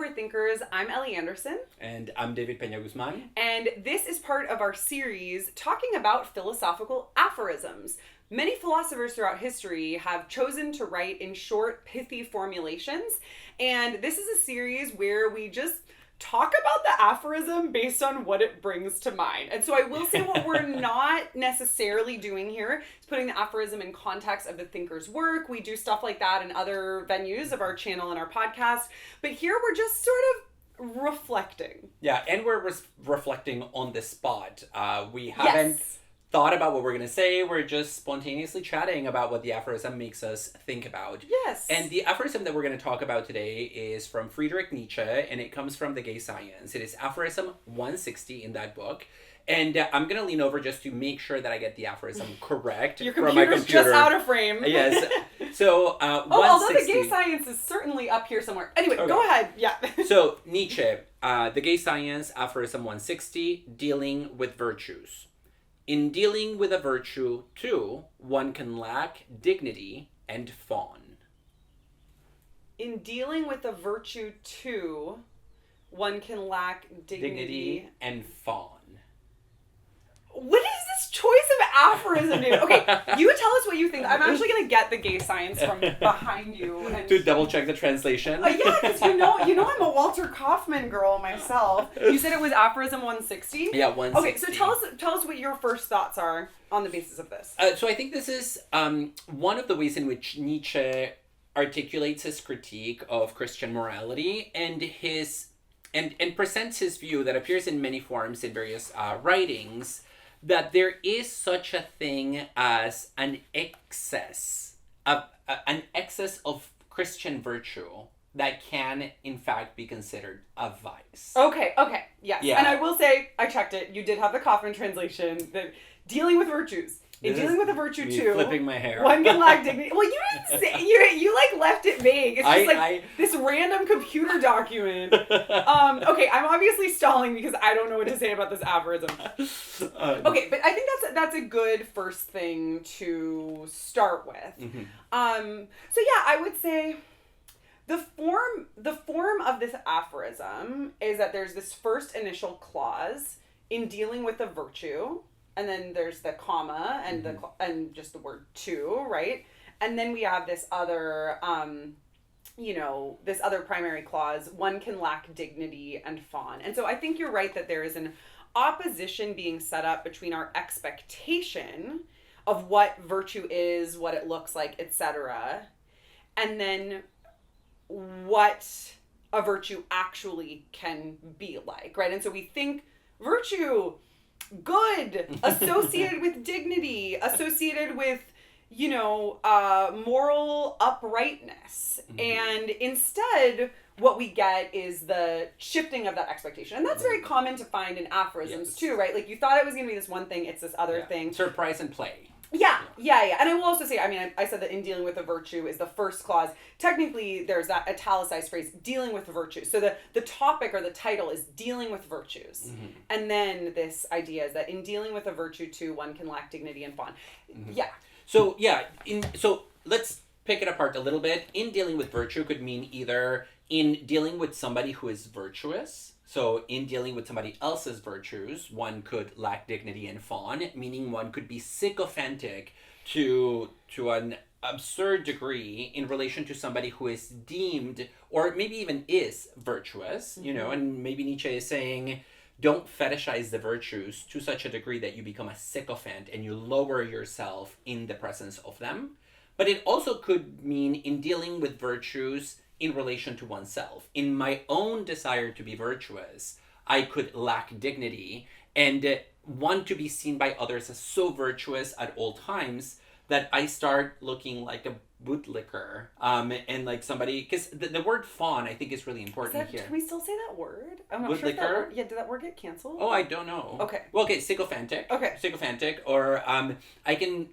Overthinkers. I'm Ellie Anderson. And I'm David Peña-Guzmán. And this is part of our series talking about philosophical aphorisms. Many philosophers throughout history have chosen to write in short, pithy formulations. And this is a series where we just talk about the aphorism based on what it brings to mind. And so I will say what we're not necessarily doing here is putting the aphorism in context of the thinker's work. We do stuff like that in other venues of our channel and our podcast. But here we're just sort of reflecting. Yeah, and we're reflecting on the spot. We haven't thought about what we're going to say. We're just spontaneously chatting about what the aphorism makes us think about. Yes. And the aphorism that we're going to talk about today is from Friedrich Nietzsche, and it comes from the Gay Science. It is Aphorism 160 in that book. And I'm going to lean over just to make sure that I get the aphorism correct. Your from my computer's computer. just out of frame. Yes. So, although the Gay Science is certainly up here somewhere. Anyway, okay. Go ahead. Yeah. So, Nietzsche, the Gay Science, Aphorism 160, dealing with virtues. In dealing with a virtue, too, one can lack dignity and fawn. In dealing with a virtue, too, one can lack dignity and fawn. What is this choice of aphorism, dude? Okay, you tell us what you think. I'm actually going to get the Gay Science from behind you. And... to double check the translation? Yeah, because you know I'm a Walter Kaufman girl myself. You said it was Aphorism 160? Yeah, 160. Okay, so tell us what your first thoughts are on the basis of this. So I think this is one of the ways in which Nietzsche articulates his critique of Christian morality and and presents his view that appears in many forms in various writings, that there is such a thing as an excess of Christian virtue that can, in fact, be considered a vice. Okay, yes. Yeah. And I will say, I checked it. You did have the Kaufman translation. The dealing with virtues. In dealing with a virtue, too. Flipping my hair. One can lack dignity. Well, you didn't say, you like left it vague. It's just this random computer document. Okay, I'm obviously stalling because I don't know what to say about this aphorism. Okay, but I think that's a good first thing to start with. Mm-hmm. So yeah, I would say the form of this aphorism is that there's this first initial clause in dealing with a virtue. And then there's the comma and and just the word to, right? And then we have this other, this other primary clause, one can lack dignity and fawn. And so I think you're right that there is an opposition being set up between our expectation of what virtue is, what it looks like, etc., and then what a virtue actually can be like, right? And so we think virtue... good, associated with dignity, associated with, moral uprightness. Mm-hmm. And instead, what we get is the shifting of that expectation. And that's very common to find in aphorisms too, right? Like you thought it was going to be this one thing, it's this other thing. Surprise and play. Yeah. And I will also say, I said that in dealing with a virtue is the first clause. Technically, there's that italicized phrase, dealing with virtue. So the topic or the title is dealing with virtues. Mm-hmm. And then this idea is that in dealing with a virtue too, one can lack dignity and fawn. Mm-hmm. Yeah. So, so let's pick it apart a little bit. In dealing with virtue could mean either in dealing with somebody who is virtuous. So in dealing with somebody else's virtues, one could lack dignity and fawn, meaning one could be sycophantic to an absurd degree in relation to somebody who is deemed, or maybe even is virtuous, and maybe Nietzsche is saying, don't fetishize the virtues to such a degree that you become a sycophant and you lower yourself in the presence of them. But it also could mean in dealing with virtues in relation to oneself. In my own desire to be virtuous, I could lack dignity and want to be seen by others as so virtuous at all times that I start looking like a bootlicker, and like somebody, because the word fawn I think is really important here. Can we still say that word? I'm not bootlicker? Sure if that word, did that word get canceled? Oh, I don't know. Okay. Well, okay, sycophantic. Okay. Sycophantic, or I can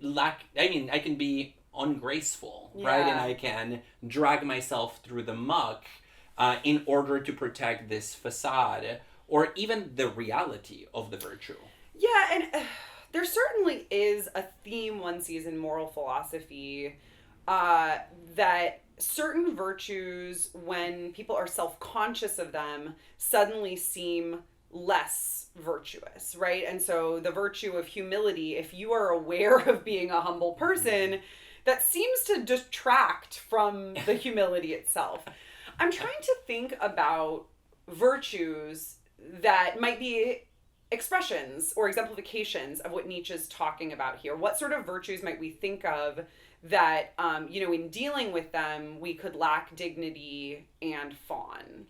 be ungraceful, right? And I can drag myself through the muck in order to protect this facade or even the reality of the virtue. Yeah, and there certainly is a theme one sees in moral philosophy that certain virtues, when people are self-conscious of them, suddenly seem less virtuous, right? And so the virtue of humility, if you are aware of being a humble person, that seems to detract from the humility itself. I'm trying to think about virtues that might be expressions or exemplifications of what Nietzsche's talking about here. What sort of virtues might we think of that, in dealing with them, we could lack dignity and fawn?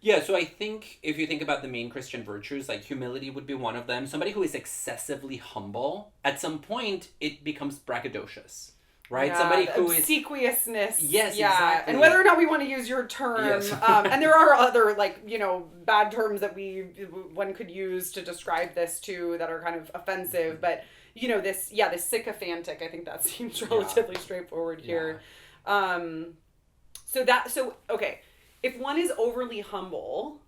Yeah, so I think if you think about the main Christian virtues, like humility would be one of them. Somebody who is excessively humble, at some point, it becomes braggadocious. Right? Yeah, somebody who is obsequiousness. Yes, yeah. exactly. And whether or not we want to use your term, yes. And there are other bad terms that one could use to describe this too that are kind of offensive, but this sycophantic, I think that seems relatively straightforward here. Okay, if one is overly humble,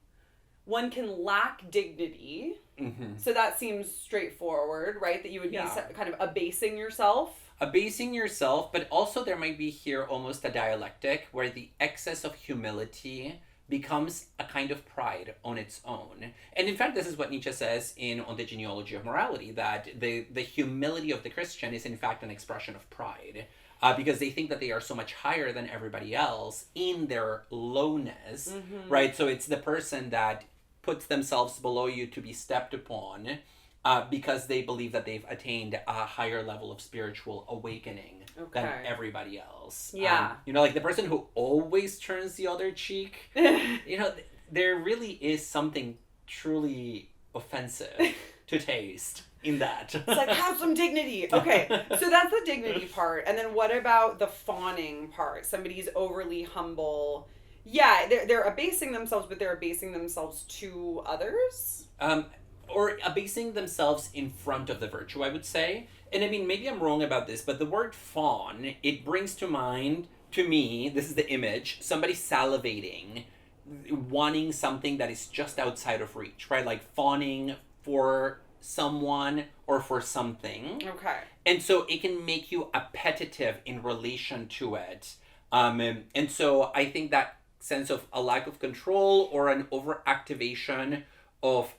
one can lack dignity. Mm-hmm. So that seems straightforward, right? That you would be kind of abasing yourself. Abasing yourself, but also there might be here almost a dialectic where the excess of humility becomes a kind of pride on its own. And in fact, this is what Nietzsche says On the Genealogy of Morality, that the humility of the Christian is in fact an expression of pride. Because they think that they are so much higher than everybody else in their lowness, right? So it's the person that puts themselves below you to be stepped upon, because they believe that they've attained a higher level of spiritual awakening than everybody else. Yeah. Like the person who always turns the other cheek, there really is something truly offensive to taste in that. It's like, have some dignity. Okay, so that's the dignity part. And then what about the fawning part? Somebody's overly humble. Yeah, they're abasing themselves, but they're abasing themselves to others? Or abasing themselves in front of the virtue, I would say. And I mean, maybe I'm wrong about this, but the word fawn, it brings to mind, to me, this is the image, somebody salivating, wanting something that is just outside of reach, right? Like fawning for someone or for something. Okay. And so it can make you appetitive in relation to it. And so I think that sense of a lack of control or an overactivation of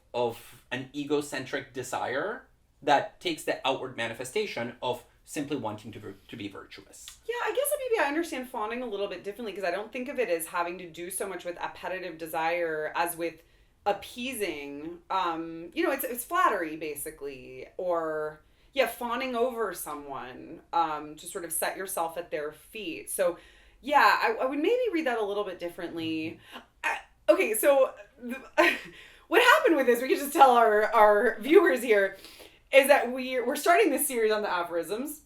an egocentric desire that takes the outward manifestation of simply wanting to be virtuous. Yeah, I guess maybe I understand fawning a little bit differently, because I don't think of it as having to do so much with appetitive desire as with appeasing. It's flattery basically, or fawning over someone to sort of set yourself at their feet. So yeah, I would maybe read that a little bit differently. Okay, so what happened with this, we can just tell our viewers here, is that we're starting this series on the aphorisms,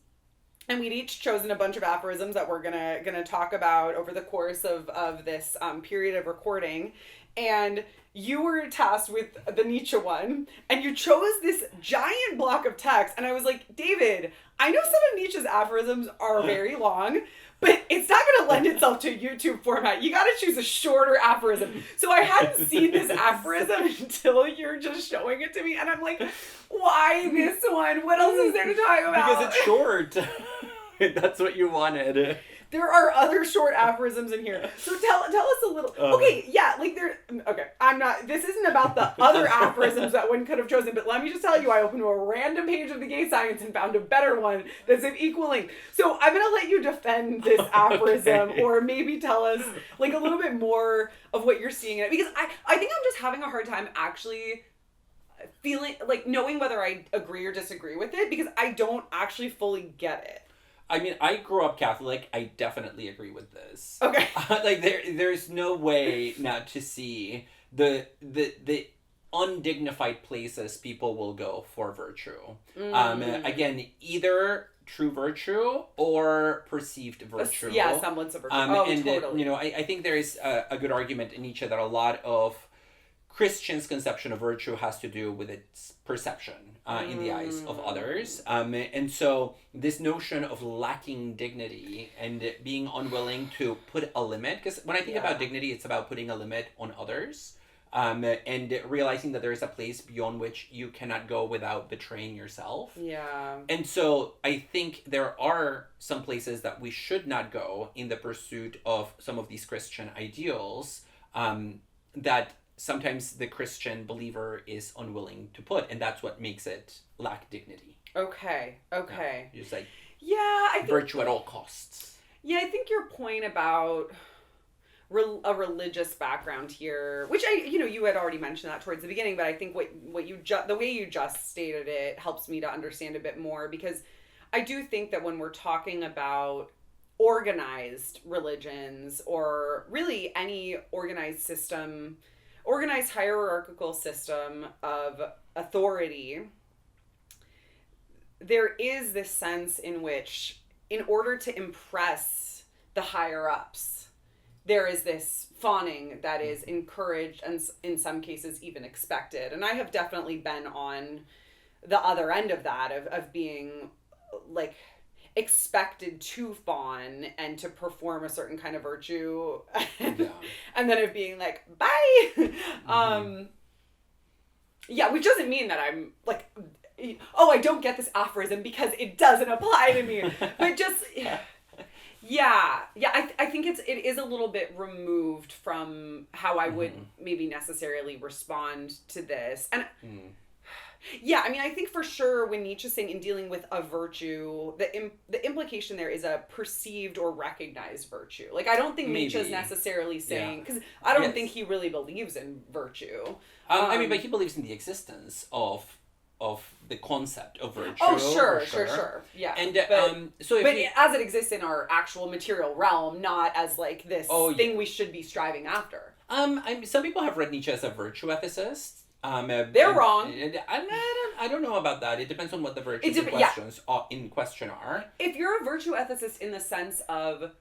and we'd each chosen a bunch of aphorisms that we're gonna talk about over the course of this period of recording. And you were tasked with the Nietzsche one, and you chose this giant block of text, and I was like, David, I know some of Nietzsche's aphorisms are very long, but it's not going to lend itself to a YouTube format. You got to choose a shorter aphorism. So I hadn't seen this aphorism until you're just showing it to me. And I'm like, why this one? What else is there to talk about? Because it's short. That's what you wanted. There are other short aphorisms in here. So tell us a little. This isn't about the other aphorisms that one could have chosen, but let me just tell you, I opened to a random page of the Gay Science and found a better one that's of equal length. So I'm going to let you defend this aphorism, or maybe tell us like a little bit more of what you're seeing in it. Because I think I'm just having a hard time actually feeling, like, knowing whether I agree or disagree with it, because I don't actually fully get it. I mean, I grew up Catholic. I definitely agree with this. Okay. Like there's no way not to see the undignified places people will go for virtue. Again, either true virtue or perceived virtue. Yeah, semblance of virtue. Totally. I think there is a good argument in Nietzsche that a lot of Christians' conception of virtue has to do with its perception in the eyes of others. And so this notion of lacking dignity and being unwilling to put a limit, because when I think about dignity, it's about putting a limit on others. and realizing that there is a place beyond which you cannot go without betraying yourself. Yeah. And so I think there are some places that we should not go in the pursuit of some of these Christian ideals, that sometimes the Christian believer is unwilling to put, and that's what makes it lack dignity. Okay. Yeah. Just like I think virtue at all costs. Yeah, I think your point about a religious background here, which you had already mentioned that towards the beginning, but I think the way you just stated it helps me to understand a bit more, because I do think that when we're talking about organized religions, or really any organized hierarchical system of authority, there is this sense in which, in order to impress the higher ups, there is this fawning that is encouraged and in some cases even expected. And I have definitely been on the other end of that, of being like expected to fawn and to perform a certain kind of virtue, and then of being like, bye. Which doesn't mean that I'm like, oh, I don't get this aphorism because it doesn't apply to me. But just, I think it is a little bit removed from how I would maybe necessarily respond to this. And I think for sure when Nietzsche's saying in dealing with a virtue, the implication there is a perceived or recognized virtue. Like, I don't think Nietzsche's necessarily saying, because I don't think he really believes in virtue. But he believes in the existence of the concept of virtue. Oh, sure. Yeah. And but as it exists in our actual material realm, not as like this thing we should be striving after. Some people have read Nietzsche as a virtue ethicist. They're wrong. I don't know about that. It depends on what the virtues in question are. If you're a virtue ethicist in the sense of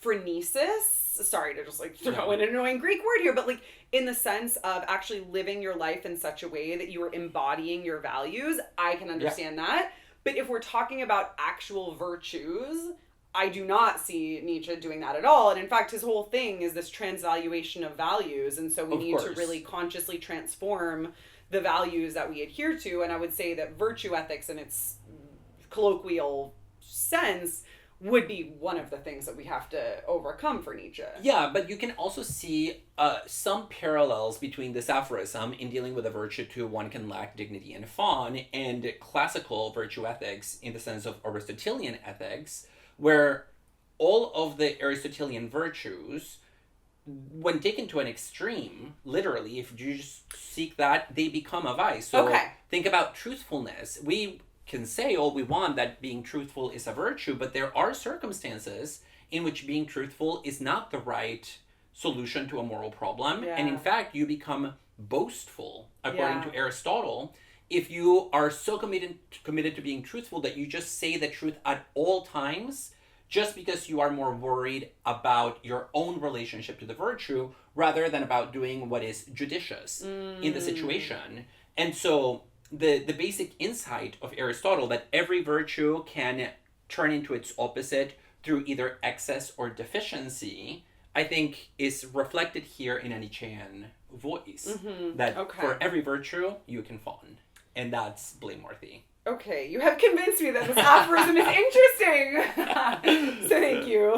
phronesis, sorry to just like throw in an annoying Greek word here, but like in the sense of actually living your life in such a way that you are embodying your values, I can understand that. But if we're talking about actual virtues, I do not see Nietzsche doing that at all. And in fact, his whole thing is this transvaluation of values. And so we need to really consciously transform the values that we adhere to. And I would say that virtue ethics in its colloquial sense would be one of the things that we have to overcome for Nietzsche. Yeah, but you can also see some parallels between this aphorism in dealing with a virtue to one can lack dignity and fawn, and classical virtue ethics in the sense of Aristotelian ethics, where all of the Aristotelian virtues, when taken to an extreme, literally, if you just seek that, they become a vice. So think about truthfulness. We can say all we want that being truthful is a virtue, but there are circumstances in which being truthful is not the right solution to a moral problem. And in fact, you become boastful, according to Aristotle, if you are so committed to being truthful that you just say the truth at all times, just because you are more worried about your own relationship to the virtue rather than about doing what is judicious in the situation. And so the basic insight of Aristotle that every virtue can turn into its opposite through either excess or deficiency, I think is reflected here in a Nietzschean voice. That for every virtue, you can fawn. And that's blameworthy. Okay, you have convinced me that this aphorism is interesting. So thank you.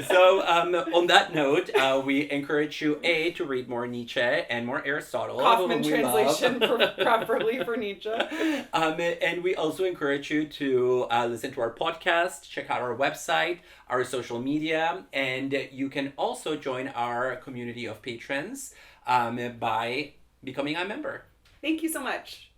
So on that note, we encourage you to read more Nietzsche and more Aristotle. Kaufman translation, preferably for Nietzsche. And we also encourage you to listen to our podcast, check out our website, our social media, and you can also join our community of patrons by becoming a member. Thank you so much.